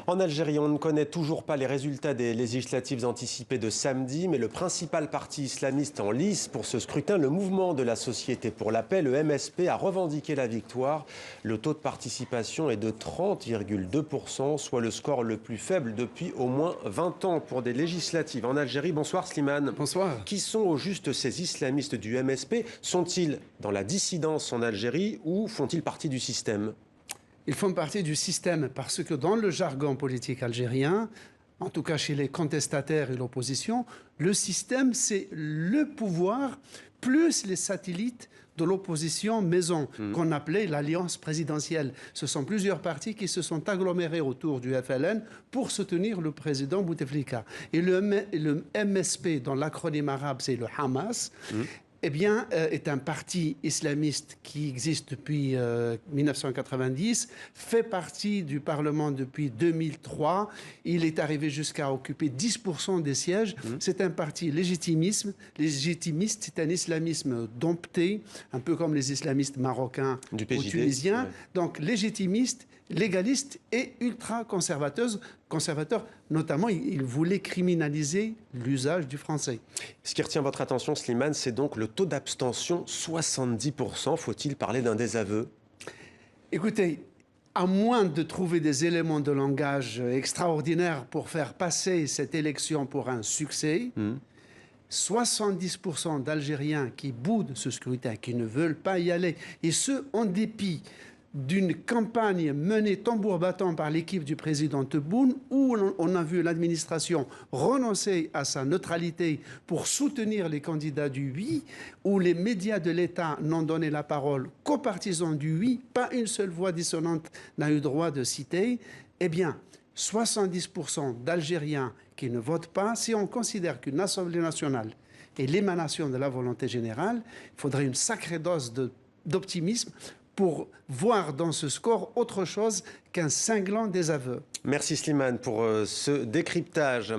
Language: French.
En Algérie, on ne connaît toujours pas les résultats des législatives anticipées de samedi, mais le principal parti islamiste en lice pour ce scrutin, le Mouvement de la Société pour la Paix, le MSP, a revendiqué la victoire. Le taux de participation est de 30,2%, soit le score le plus faible depuis au moins 20 ans pour des législatives en Algérie. Bonsoir Slimane. Bonsoir. Qui sont au juste ces islamistes du MSP? Sont-ils dans la dissidence en Algérie ou font-ils partie du système? Ils font partie du système parce que dans le jargon politique algérien, en tout cas chez les contestataires et l'opposition, le système, c'est le pouvoir plus les satellites de l'opposition maison, qu'on appelait l'alliance présidentielle. Ce sont plusieurs partis qui se sont agglomérés autour du FLN pour soutenir le président Bouteflika. Et le MSP, dont l'acronyme arabe, c'est le Hamas, eh bien, est un parti islamiste qui existe depuis 1990, fait partie du Parlement depuis 2003. Il est arrivé jusqu'à occuper 10% des sièges. C'est un parti légitimiste, c'est un islamisme dompté, un peu comme les islamistes marocains ou tunisiens. Ouais. Donc, légitimiste, légaliste et ultra-conservateur. Notamment, il voulait criminaliser l'usage du français. Ce qui retient votre attention, Slimane, c'est donc le taux d'abstention, 70%. Faut-il parler d'un désaveu? Écoutez, à moins de trouver des éléments de langage extraordinaires pour faire passer cette élection pour un succès, 70% d'Algériens qui boudent ce scrutin, qui ne veulent pas y aller, et ce, en dépit d'une campagne menée tambour battant par l'équipe du président Tebboune, où on a vu l'administration renoncer à sa neutralité pour soutenir les candidats du oui, où les médias de l'État n'ont donné la parole qu'aux partisans du oui, pas une seule voix dissonante n'a eu droit de citer. Eh bien, 70% d'Algériens qui ne votent pas, si on considère qu'une Assemblée nationale est l'émanation de la volonté générale, il faudrait une sacrée dose d'optimisme pour voir dans ce score autre chose qu'un cinglant désaveu. Merci Slimane pour ce décryptage.